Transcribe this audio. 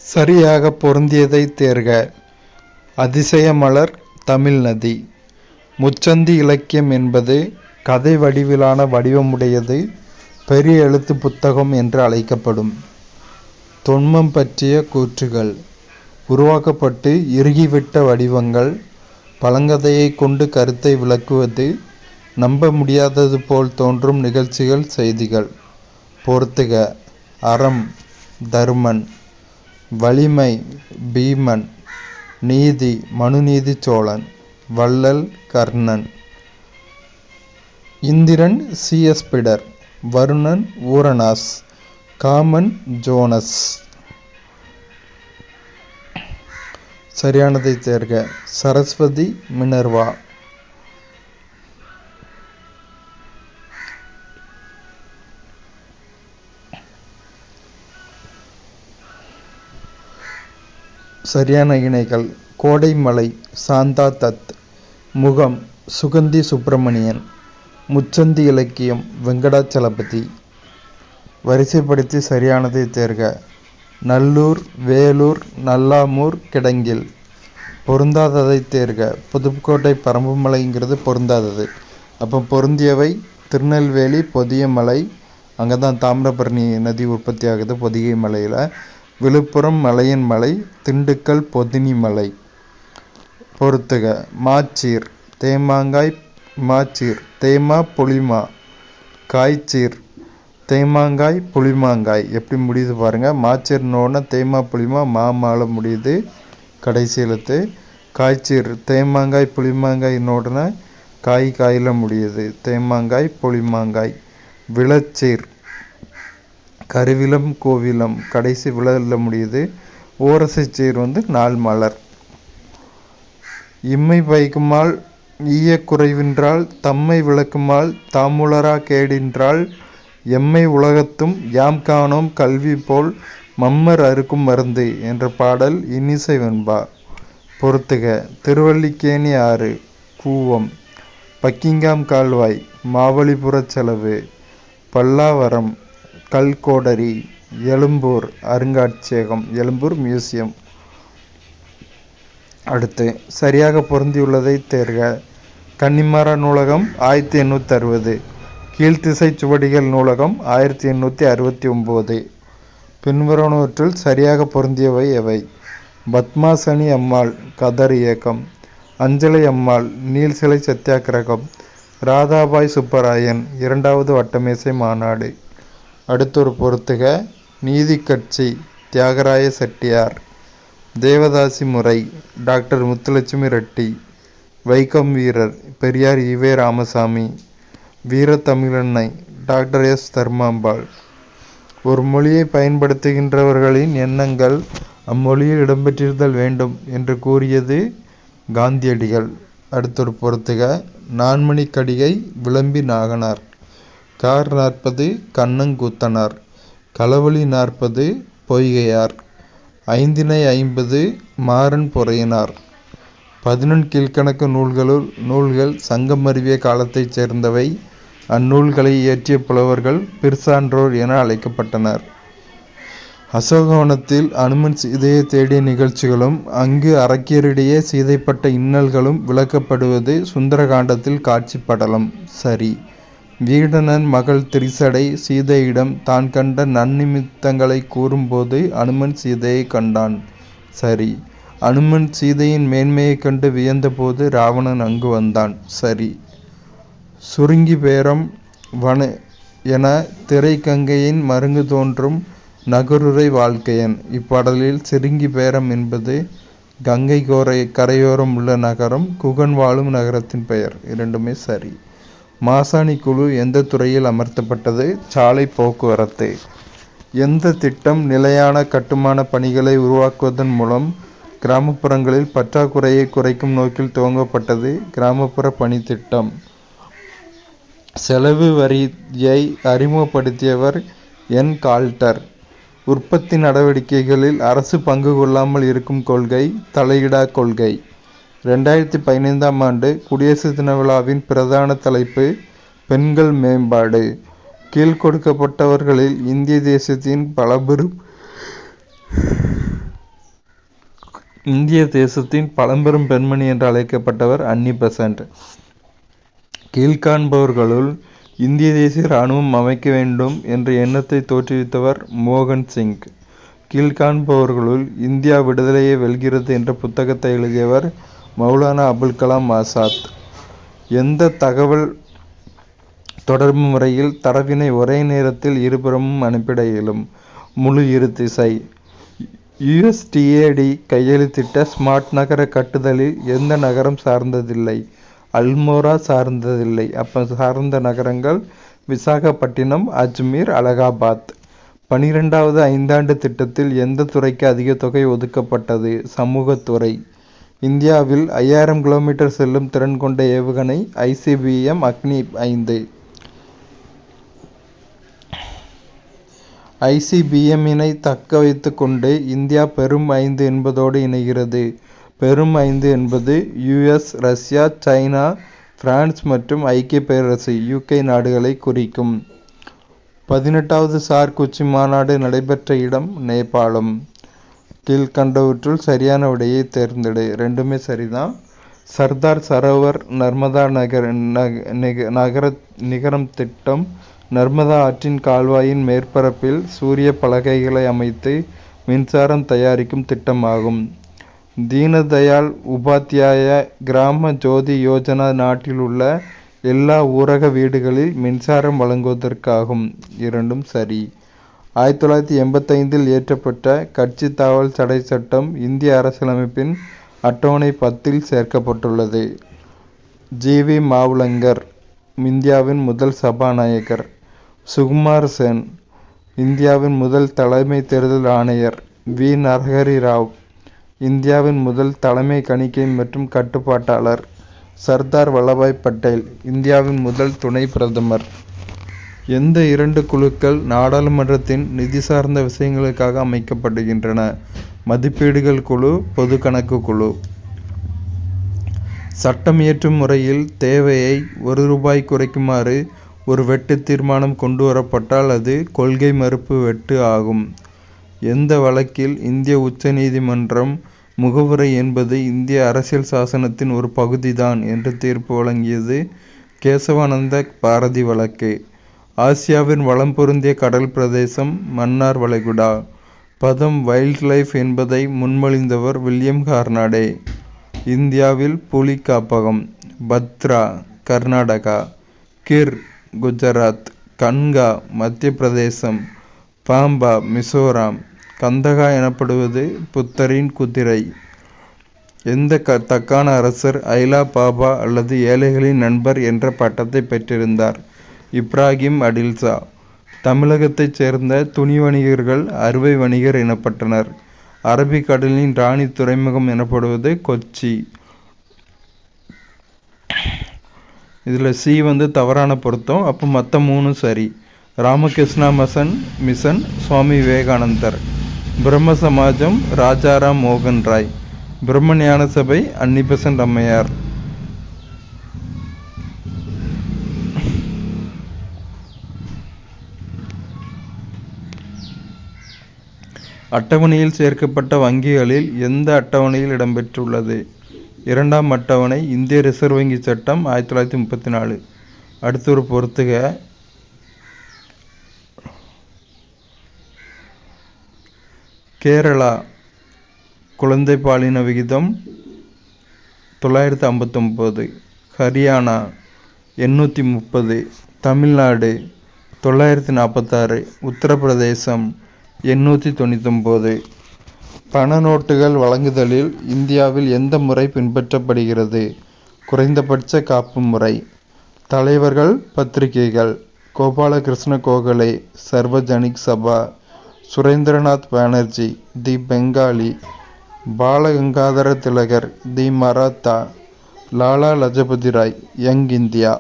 சரியாக பொருந்தியதை தேர்க. அதிசயமலர் தமிழ்நதி. முச்சந்தி இலக்கியம் என்பது கதை வடிவிலான வடிவமுடையது. பெரிய எழுத்து புத்தகம் என்று அழைக்கப்படும். தொன்மம் பற்றிய கூற்றுகள் உருவாக்கப்பட்டு இறுகிவிட்ட வடிவங்கள். பழங்கதையை கொண்டு கருத்தை விளக்குவது. நம்ப முடியாதது போல் தோன்றும் நிகழ்ச்சிகள், செய்திகள். பொறுத்துக. அறம் தருமன். வலிமை பீமன். நீதி மனுநீதி சோழன். வள்ளல் கர்ணன். இந்திரன் சி.எஸ். பிடர். வருணன் ஊரனாஸ். காமன் ஜோனஸ். சரியானதை தேர்க. சரஸ்வதி மினர்வா. சரியான இணைகள். கோடைமலை சாந்தா தத். முகம் சுகந்தி சுப்பிரமணியன். முச்சந்தி இலக்கியம் வெங்கடாச்சலபதி. வரிசைப்படுத்தி சரியானதை தேர்க. நல்லூர் வேலூர் நல்லாமூர் கிடங்கில். பொருந்தாததை தேர்க. புதுக்கோட்டை பரம்புமலைங்கிறது பொருந்தாதது. அப்போ பொருந்தியவை திருநெல்வேலி பொதியமலை, அங்கே தான் தாமிரபரணி நதி உற்பத்தி ஆகுது பொதிகை மலையில். விழுப்புரம் மலையின் மலை. திண்டுக்கல் பொதினி மலை. பொறுத்துக. மாச்சீர் தேமாங்காய். மாச்சீர் தேமா புளிமா. காய்ச்சீர் தேமாங்காய் புளிமாங்காய். எப்படி முடியுது பாருங்கள். மாச்சீர்னோடனே தேமா புளிமா மாமால முடியுது கடைசி எழுத்து. காய்ச்சீர் தேமாங்காய் புளிமாங்காய்னோடனே காயில் முடியுது தேமாங்காய் புளிமாங்காய். விளச்சீர் கருவிலம் கோவிலம் கடைசி விழல முடியுது. ஓரசைச்சீர் நாள் மலர். இம்மை பயக்குமால் ஈய குறைவின்றால் தம்மை விளக்குமால் தாமுலரா கேடின்றால் எம்மை உலகத்தும் யாம் காணோம் கல்வி போல் மம்மர் அறுக்கும் மருந்து என்ற பாடல் இன்னிசை வெண்பா. பொறுத்துக. திருவல்லிக்கேணி ஆறு கூவம். பக்கிங்காம் கால்வாய் மாவலிபுரச் செலவு. பல்லாவரம் கல்கோடரி. எழும்பூர் அருங்காட்சியகம் எழும்பூர் மியூசியம். அடுத்து சரியாக பொருந்தியுள்ளதை தேர்க. கன்னிமாரா நூலகம் 1860. கீழ்த்திசை சுவடிகள் நூலகம் 1869. பின்வருவனவற்றுள் சரியாக பொருந்தியவை எவை? பத்மாசனி அம்மாள் கதர் இயக்கம். அஞ்சலை அம்மாள் நீல்சிலை சத்தியாகிரகம். ராதாபாய் சுப்பராயன் 2வது வட்டமேசை மாநாடு. அடுத்தொரு பொறுத்துக. நீதி கட்சி தியாகராய செட்டியார். தேவதாசி முறை டாக்டர் முத்துலட்சுமி ரெட்டி. வைக்கம் வீரர் பெரியார் ஈவே ராமசாமி. வீரத்தமிழன்னை டாக்டர் எஸ் தர்மாம்பாள். ஒரு மொழியை பயன்படுத்துகின்றவர்களின் எண்ணங்கள் அம்மொழியில் இடம்பெற்றிருத்தல் வேண்டும் என்று கூறியது காந்தியடிகள். அடுத்தொரு பொறுத்துக. நான்மணி கடிகை விளம்பி நாகனார். கார் 40 கண்ணங்கூத்தனார். களவழி 40 பொய்கையார். ஐந்திணை 50 மாறன் பொறையனார். 11 கீழ்கணக்கு நூல்கள் சங்கமறிவிய காலத்தைச் சேர்ந்தவை. அந்நூல்களை இயற்றிய புலவர்கள் பிற்சான்றோர் என அழைக்கப்பட்டனர். அசோகவனத்தில் அனுமன் சீதையை தேடிய நிகழ்ச்சிகளும் அங்கு அரக்கியரிடையே சீதைப்பட்ட இன்னல்களும் விளக்கப்படுவது சுந்தரகாண்டத்தில் காட்சிப்படலம். சரி. வீடணன் மகள் திரிசடை சீதையிடம் தான் கண்ட நன்னிமித்தங்களை கூறும்போது அனுமன் சீதையை கண்டான். சரி. அனுமன் சீதையின் மேன்மையை கண்டு வியந்தபோது ராவணன் அங்கு வந்தான். சரி. சுருங்கி பேரம் வன என திரைக்கங்கையின் மருங்கு தோன்றும் நகருரை வாழ்க்கையன். இப்பாடலில் சிறுங்கி பேரம் என்பது கங்கை கரையோரம் உள்ள நகரம். குகன் வாழும் நகரத்தின் பெயர். இரண்டுமே சரி. மாசாணி குழு எந்த துறையில் அமர்த்தப்பட்டது? சாலை போக்குவரத்து. எந்த திட்டம் நிலையான கட்டுமான பணிகளை உருவாக்குவதன் மூலம் கிராமப்புறங்களில் பற்றாக்குறையை குறைக்கும் நோக்கில் துவங்கப்பட்டது? கிராமப்புற பணி திட்டம். செலவு வரியை அறிமுகப்படுத்தியவர் என். கால்டர். உற்பத்தி நடவடிக்கைகளில் அரசு பங்கு கொள்ளாமல் இருக்கும் கொள்கை தலையிடா கொள்கை. 2015ஆம் ஆண்டு குடியரசு தின விழாவின் பிரதான தலைப்பு பெண்கள் மேம்பாடு. கீழ்கொடுக்கப்பட்டவர்களில் இந்திய தேசத்தின் பலபெரும் இந்திய தேசத்தின் பழம்பெரும் பெண்மணி என்று அழைக்கப்பட்டவர் அன்னி பெசன்ட். கீழ்காண்பவர்களுள் இந்திய தேசிய இராணுவம் அமைக்க வேண்டும் என்ற எண்ணத்தை தோற்றுவித்தவர் மோகன் சிங். கீழ்காண்பவர்களுள் இந்தியா விடுதலையை வெல்கிறது என்ற புத்தகத்தை எழுதியவர் மௌலானா அபுல் கலாம் ஆசாத். எந்த தகவல் தொடர்பு முறையில் தரவினை ஒரே நேரத்தில் இருபுறமும் அனுப்பிட இயலும்? முழு இருதிசை. USTAD கையெழுத்திட்ட ஸ்மார்ட் நகர கட்டுதலில் எந்த நகரம் சார்ந்ததில்லை? அல்மோரா சார்ந்ததில்லை. அப்போ சார்ந்த நகரங்கள் விசாகப்பட்டினம், அஜ்மீர், அலகாபாத். 12வது ஐந்தாண்டு திட்டத்தில் எந்த துறைக்கு அதிக தொகை ஒதுக்கப்பட்டது? சமூகத்துறை. இந்தியாவில் 5000 கிலோமீட்டர் செல்லும் திறன் கொண்ட ஏவுகணை ICBM அக்னி 5. ICBM-இனை தக்க வைத்து கொண்டு இந்தியா பெரும் 5 என்பதோடு இணைகிறது. பெரும் 5 என்பது US, ரஷ்யா, சைனா, பிரான்ஸ் மற்றும் ஐக்கிய பேரரசு UK நாடுகளை குறிக்கும். 18வது சார்க் உச்சி மாநாடு நடைபெற்ற இடம் நேபாளம். கீழ்கண்டவற்றுள் சரியான விடையை தேர்ந்தெடு. ரெண்டுமே சரிதான். சர்தார் சரோவர் நர்மதா நிகரம் திட்டம் நர்மதா ஆற்றின் கால்வாயின் மேற்பரப்பில் சூரிய பலகைகளை அமைத்து மின்சாரம் தயாரிக்கும் திட்டமாகும். தீனதயாள் உபாத்யாய கிராம ஜோதி யோஜனா நாட்டில் உள்ள எல்லா ஊரக வீடுகளில் மின்சாரம் வழங்குவதற்காகும். இரண்டும் சரி. 1985 இயற்றப்பட்ட கட்சி தாவல் தடை சட்டம் இந்திய அரசியலமைப்பின் அட்டவணை 10 சேர்க்கப்பட்டுள்ளது. GV மாவுலங்கர் இந்தியாவின் முதல் சபாநாயகர். சுகுமார் சென் இந்தியாவின் முதல் தலைமை தேர்தல் ஆணையர். V. நரஹரி ராவ் இந்தியாவின் முதல் தலைமை கணிக்கை மற்றும் கட்டுப்பாட்டாளர். சர்தார் வல்லபாய் பட்டேல் இந்தியாவின் முதல் துணை பிரதமர். எந்த 2 குழுக்கள் நாடாளுமன்றத்தின் நிதி சார்ந்த விஷயங்களுக்காக அமைக்கப்படுகின்றன? மதிப்பீடுகள் குழு, பொது கணக்கு குழு. சட்டம் இயற்றும் முறையில் தேவையை ₹1 குறைக்குமாறு ஒரு வெட்டு தீர்மானம் கொண்டு வரப்பட்டால் அது கொள்கை மறுப்பு வெட்டு ஆகும். எந்த வழக்கில் இந்திய உச்ச நீதிமன்றம் முகவுரை என்பது இந்திய அரசியல் சாசனத்தின் ஒரு பகுதிதான் என்று தீர்ப்பு வழங்கியது? கேசவானந்த பாரதி வழக்கு. ஆசியாவின் வளம் பொருந்திய கடல் பிரதேசம் மன்னார் வளைகுடா. பதம் வைல்ட் லைஃப் என்பதை முன்மொழிந்தவர் வில்லியம் கார்னாடே. இந்தியாவில் புலி காப்பகம். பத்ரா கர்நாடகா. கிர் குஜராத். கன்கா மத்திய பிரதேசம். பாம்பா மிசோராம். கந்தகா எனப்படுவது புத்தரின் குதிரை. எந்த தக்கான அரசர் ஐலா பாபா அல்லது ஏழைகளின் நண்பர் என்ற பட்டத்தை பெற்றிருந்தார்? இப்ராகிம் அடில்சா. தமிழகத்தைச் சேர்ந்த துணி வணிகர்கள் அறுவை வணிகர் எனப்பட்டனர். அரபிக்கடலின் ராணி துறைமுகம் எனப்படுவது கொச்சி. இதில் C தவறான பொருத்தம். அப்போ மற்ற 3 சரி. ராமகிருஷ்ணா மிஷன் சுவாமி விவேகானந்தர். பிரம்ம சமாஜம் ராஜாராம் மோகன் ராய். பிரம்ம ஞான சபை அன்னி பெசன்ட் அம்மையார். அட்டவணையில் சேர்க்கப்பட்ட வங்கிகளில் எந்த அட்டவணையில் இடம்பெற்றுள்ளது? 2ஆம் அட்டவணை. இந்திய ரிசர்வ் வங்கி சட்டம் 1934. அடுத்து ஒரு பொறுத்துக. கேரளா குழந்தை பாலின விகிதம் 959. ஹரியானா 830. தமிழ்நாடு 946. உத்தரப்பிரதேசம் 899. பண நோட்டுகள் வழங்குதலில் இந்தியாவில் எந்த முறை பின்பற்றப்படுகிறது? குறைந்தபட்ச காப்பு முறை. தலைவர்கள் பத்திரிகைகள். Gopalakrishna Gokhale Sarvajanik Sabha. Surendranath Banerjee the Bengali. Balagangadhara Tilak the Maratha. Lala Lajpat Rai Young India.